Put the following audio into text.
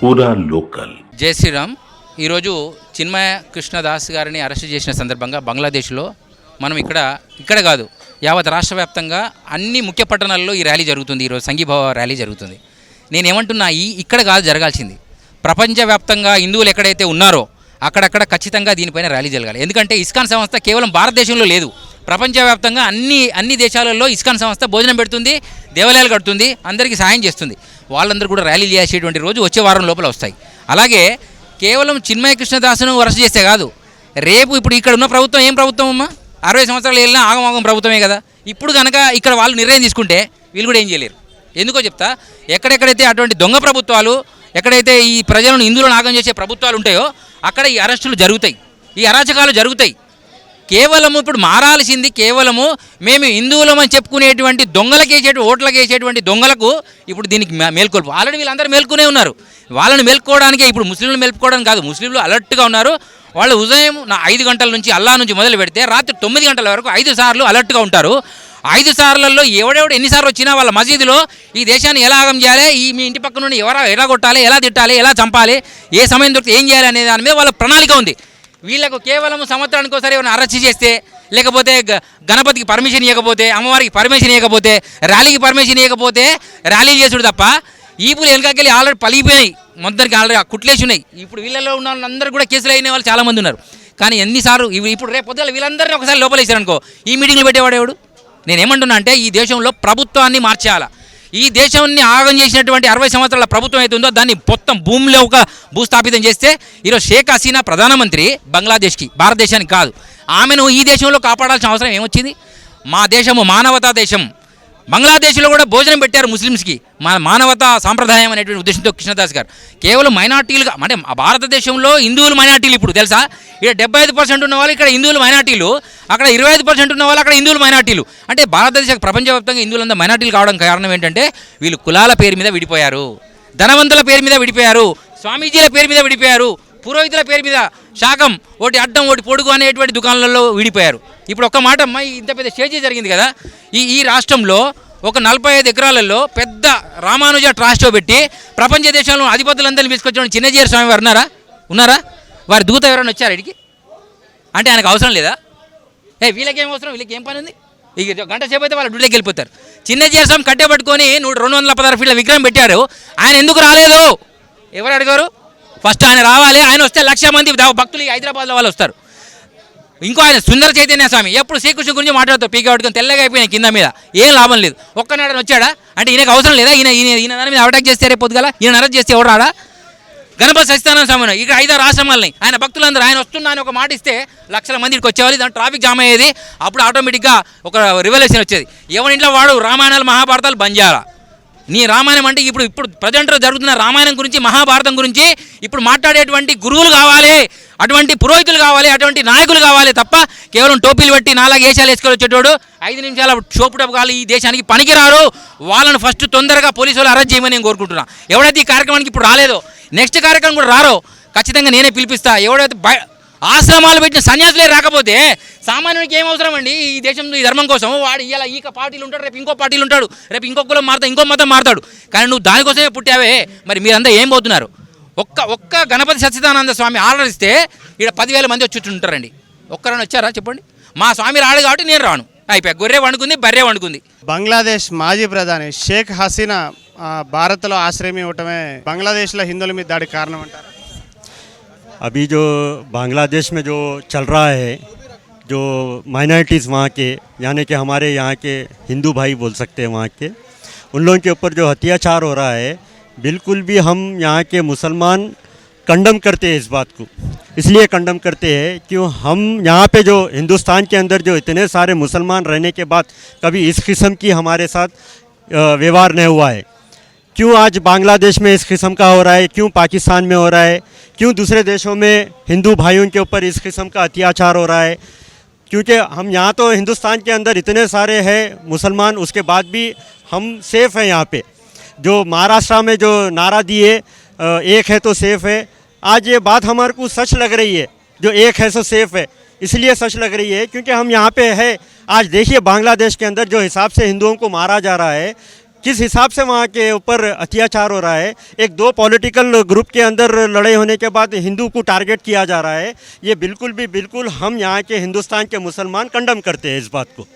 పూరా లోకల్. జై శ్రీరామ్. ఈరోజు చిన్మయ కృష్ణదాస్ గారిని అరెస్ట్ చేసిన సందర్భంగా బంగ్లాదేశ్లో మనం ఇక్కడ కాదు యావత్ రాష్ట్ర వ్యాప్తంగా అన్ని ముఖ్య పట్టణాల్లో ఈ ర్యాలీ జరుగుతుంది. ఈరోజు సంఘీభావ ర్యాలీ జరుగుతుంది. నేనేమంటున్నా, ఇక్కడ కాదు జరగాల్సింది, ప్రపంచవ్యాప్తంగా హిందువులు ఎక్కడైతే ఉన్నారో అక్కడక్కడ ఖచ్చితంగా దీనిపైన ర్యాలీ జరగాలి. ఎందుకంటే ఇస్కాన్ సంస్థ కేవలం భారతదేశంలో లేదు, ప్రపంచవ్యాప్తంగా అన్ని దేశాలలో ఇస్కాన్ సంస్థ భోజనం పెడుతుంది, దేవాలయాలు కడుతుంది, అందరికీ సహాయం చేస్తుంది. వాళ్ళందరూ కూడా ర్యాలీ చేసేటువంటి రోజు వచ్చే వారం లోపల వస్తాయి. అలాగే కేవలం చిన్మయ కృష్ణదాస్ను అరెస్ట్ చేస్తే కాదు, రేపు ఇప్పుడు ఇక్కడ ఉన్న ప్రభుత్వం ఏం ప్రభుత్వం అమ్మా, 60 సంవత్సరాలు వెళ్ళినా ఆగమాగం ప్రభుత్వమే కదా. ఇప్పుడు కనుక ఇక్కడ వాళ్ళు నిర్ణయం తీసుకుంటే వీళ్ళు కూడా ఏం చేయలేరు. ఎందుకో చెప్తా, ఎక్కడెక్కడైతే అటువంటి దొంగ ప్రభుత్వాలు, ఎక్కడైతే ఈ ప్రజలను హిందువులను ఆగం చేసే ప్రభుత్వాలు ఉంటాయో అక్కడ ఈ అరెస్టులు జరుగుతాయి, ఈ అరాచకాలు జరుగుతాయి. కేవలము ఇప్పుడు మారాల్సింది కేవలము మేము హిందువులమని చెప్పుకునేటువంటి ఓట్లకి వేసేటువంటి దొంగలకు ఇప్పుడు దీనికి మేల్కొల్పు. ఆల్రెడీ వీళ్ళందరూ మేల్కొనే ఉన్నారు. వాళ్ళని మేల్కోవడానికే ఇప్పుడు ముస్లింలు మేల్కోవడానికి కాదు, ముస్లింలు అలర్ట్గా ఉన్నారు. వాళ్ళు ఉదయం 5 గంటల నుంచి అల్లా నుంచి మొదలు పెడితే రాత్రి 9 గంటల వరకు 5 సార్లు అలర్ట్గా ఉంటారు. 5 సార్లలో ఎవడెవడు ఎన్నిసార్లు వచ్చినా వాళ్ళ మసీదులో ఈ దేశాన్ని ఎలా ఆగం చేయాలి, మీ ఇంటి పక్కన నుండి ఎలా కొట్టాలి, ఎలా తిట్టాలి, ఎలా చంపాలి, ఏ సమయం దొరికితే ఏం చేయాలి అనే దాని మీద వాళ్ళ ప్రణాళిక ఉంది. వీళ్ళకు కేవలం సంవత్సరానికి ఒకసారి ఏమైనా అరెస్ట్ చేస్తే, లేకపోతే గణపతికి పర్మిషన్ ఇవ్వకపోతే, అమ్మవారికి పర్మిషన్ ఇవ్వకపోతే, ర్యాలీకి పర్మిషన్ ఇవ్వకపోతే ర్యాలీలు చేసుడు తప్ప ఈపులు వెనకకెళ్ళి ఆల్రెడీ పలిగిపోయినాయి, మొత్తానికి ఆల్రెడీ కుట్లేసి ఉన్నాయి. ఇప్పుడు వీళ్ళలో ఉన్న వాళ్ళందరూ కూడా కేసులు అయిన వాళ్ళు చాలామంది ఉన్నారు. కానీ ఎన్నిసార్లు ఇప్పుడు రేపు పొద్దున వీళ్ళందరినీ ఒకసారి లోపలేసారనుకో, ఈ మీటింగ్లు పెట్టేవాడేవాడు. నేనేమంటున్నా అంటే ఈ దేశంలో ప్రభుత్వాన్ని మార్చేయాలా. ఈ దేశాన్ని ఆగం చేసినటువంటి 60 సంవత్సరాల ప్రభుత్వం అయితే ఉందో దాన్ని మొత్తం భూమిలో ఒక భూస్థాపితం చేస్తే ఈరోజు షేక్ హసీనా ప్రధానమంత్రి బంగ్లాదేశ్కి, భారతదేశానికి కాదు. ఆమెను ఈ దేశంలో కాపాడాల్సిన అవసరం ఏమొచ్చింది? మా దేశము మానవతా దేశం. బంగ్లాదేశ్లో కూడా భోజనం పెట్టారు ముస్లిమ్స్కి, మానవతా సాంప్రదాయం అనేటువంటి ఉద్దేశంతో కృష్ణదాస్ గారు కేవలం మైనార్టీలుగా, అంటే భారతదేశంలో హిందువులు మైనార్టీలు ఇప్పుడు తెలుసా, ఇక్కడ 75% ఉన్న వాళ్ళు ఇక్కడ హిందువులు మైనార్టీలు, అక్కడ 25% ఉన్న వాళ్ళు అక్కడ హిందువులు మైనార్టీలు. అంటే భారతదేశ ప్రపంచవ్యాప్తంగా హిందువులంతా మైనార్టీలు కావడం కారణం ఏంటంటే వీళ్ళు కులాల పేరు మీద విడిపోయారు, ధనవంతుల పేరు మీద విడిపోయారు, స్వామీజీల పేరు మీద విడిపోయారు, పురోహితుల పేరు మీద శాకం ఒకటి అడ్డం ఒకటి పొడుగు అనేటువంటి దుకాణాలలో విడిపోయారు. ఇప్పుడు ఒక్క మాట అమ్మ, ఇంత పెద్ద స్టేజీ జరిగింది కదా, ఈ రాష్ట్రంలో ఒక 45 ఎకరాలలో పెద్ద రామానుజ ట్రాస్టో పెట్టి ప్రపంచ దేశంలో అధిపతులందరినీ తీసుకొచ్చిన చిన్నజీర స్వామి వారు ఉన్నారా? వారి దూత ఎవరైనా వచ్చారు ఇక్కడికి? అంటే ఆయనకు అవసరం లేదా? వీళ్ళకేం అవసరం, వీళ్ళకి ఏం పని ఉంది? ఇక గంట సేపు అయితే వాళ్ళ డ్యూటీకి వెళ్ళిపోతారు. చిన్నజీర స్వామి కట్టే పట్టుకొని 216 ఫీట్ల విగ్రహం పెట్టారు, ఆయన ఎందుకు రాలేదు? ఎవరు అడిగారు? ఫస్ట్ ఆయన రావాలి, ఆయన వస్తే 1,00,000 మంది భక్తులు హైదరాబాద్లో వాళ్ళు వస్తారు. ఇంకో ఆయన సుందర చైతన్య స్వామి ఎప్పుడు శ్రీకృష్ణ గురించి మాట్లాడుతూ పీక పట్టుకొని తెల్లగా అయిపోయినాయి కింద మీద, ఏం లాభం లేదు. ఒక్కనాడని వచ్చాడా? అంటే ఈయనకు అవసరం లేదా? ఈయన దాని మీద అటాక్ చేస్తే రేపు పొద్దుగల ఈయన అరెస్ట్ చేస్తే ఎవరు రాడా? గణపతి సత్యనారాయణ స్వామి ఇక్కడ 5 రాష్ట్రాలని ఆయన భక్తులందరూ ఆయన వస్తున్నా అని ఒక మాట ఇస్తే 1,00,000 మందికి వచ్చేవాళ్ళు, దాని ట్రాఫిక్ జామ్ అయ్యేది. అప్పుడు ఆటోమేటిక్గా ఒక రివల్యూషన్ వచ్చేది. ఎవరింట్లో వాడు రామాయణాలు మహాభారతాలు బంద్ చేయాలా. నీ రామాయణం అంటే ఇప్పుడు ప్రజెంట్లో జరుగుతున్న రామాయణం గురించి, మహాభారతం గురించి ఇప్పుడు మాట్లాడేటువంటి గురువులు కావాలి, అటువంటి పురోహితులు కావాలి, అటువంటి నాయకులు కావాలి తప్ప కేవలం టోపీలు పెట్టి 4 ఏషాలు వేసుకొని వచ్చేటోడు 5 నిమిషాల షోపుటపు కాలు ఈ దేశానికి పనికిరారు. వాళ్ళని ఫస్ట్ తొందరగా పోలీసు వాళ్ళు అరెస్ట్ చేయమని నేను కోరుకుంటున్నా. ఎవడైతే ఈ కార్యక్రమానికి ఇప్పుడు రాలేదో నెక్స్ట్ కార్యక్రమం కూడా రారో ఖచ్చితంగా నేనే పిలిపిస్తా. ఎవడైతే ఆశ్రమాలు పెట్టిన సన్యాసులే రాకపోతే సామాన్యునికి ఏం అవసరం అండి ఈ దేశంలో? ఈ ధర్మం కోసం వాడు ఇలా ఈ పార్టీలు ఉంటాడు, రేపు ఇంకో పార్టీలు ఉంటాడు, రేపు ఇంకో కులం మారుతాడు, ఇంకో మతం మారుతాడు. కానీ నువ్వు దానికోసమే పుట్టావే, మరి మీరంతా ఏం పోతున్నారు? ఒక్క గణపతి సచ్చిదానంద స్వామి ఆర్డర్ ఇస్తే ఇక్కడ 10,000 మంది వచ్చి ఉంటారండి. ఒక్కరైనా వచ్చారా చెప్పండి? మా స్వామి రాడు కాబట్టి నేను రాను, అయిపోయా. గొర్రె వండుకుంది, బర్రె వండుకుంది. బంగ్లాదేశ్ మాజీ ప్రధాని షేక్ హసీనా భారత్లో ఆశ్రయం ఇవ్వటమే బంగ్లాదేశ్లో హిందువుల మీద దాడికి కారణం అంటారు? अभी जो बांग्लादेश में जो चल रहा है, जो माइनॉरिटीज़ वहाँ के, यानी कि हमारे यहाँ के हिंदू भाई बोल सकते हैं वहाँ के, उन लोगों के ऊपर जो अत्याचार हो रहा है, बिल्कुल भी हम यहाँ के मुसलमान कंडम करते हैं इस बात को। इसलिए कंडम करते हैं कि हम यहाँ पे जो हिंदुस्तान के अंदर जो इतने सारे मुसलमान रहने के बाद कभी इस किस्म की हमारे साथ व्यवहार नहीं हुआ है। क्यों आज बांग्लादेश में इस किस्म का हो रहा है, क्यों पाकिस्तान में हो रहा है, क्यों दूसरे देशों में हिंदू भाइयों के ऊपर इस किस्म का अत्याचार हो रहा है? क्योंकि हम यहाँ तो हिंदुस्तान के अंदर इतने सारे हैं मुसलमान, उसके बाद भी हम सेफ़ हैं यहाँ पे। जो महाराष्ट्र में जो नारा दिए एक है तो सेफ़ है, आज ये बात हमारे को सच लग रही है। जो एक है तो सेफ़ है इसलिए सच लग रही है क्योंकि हम यहाँ पे है। आज देखिए बांग्लादेश के अंदर जो हिसाब से हिंदुओं को मारा जा रहा है, किस हिसाब से वहाँ के ऊपर अत्याचार हो रहा है, एक दो पॉलिटिकल ग्रुप के अंदर लड़ाई होने के बाद हिंदू को टारगेट किया जा रहा है, ये बिल्कुल हम यहाँ के हिंदुस्तान के मुसलमान कंडम करते हैं इस बात को।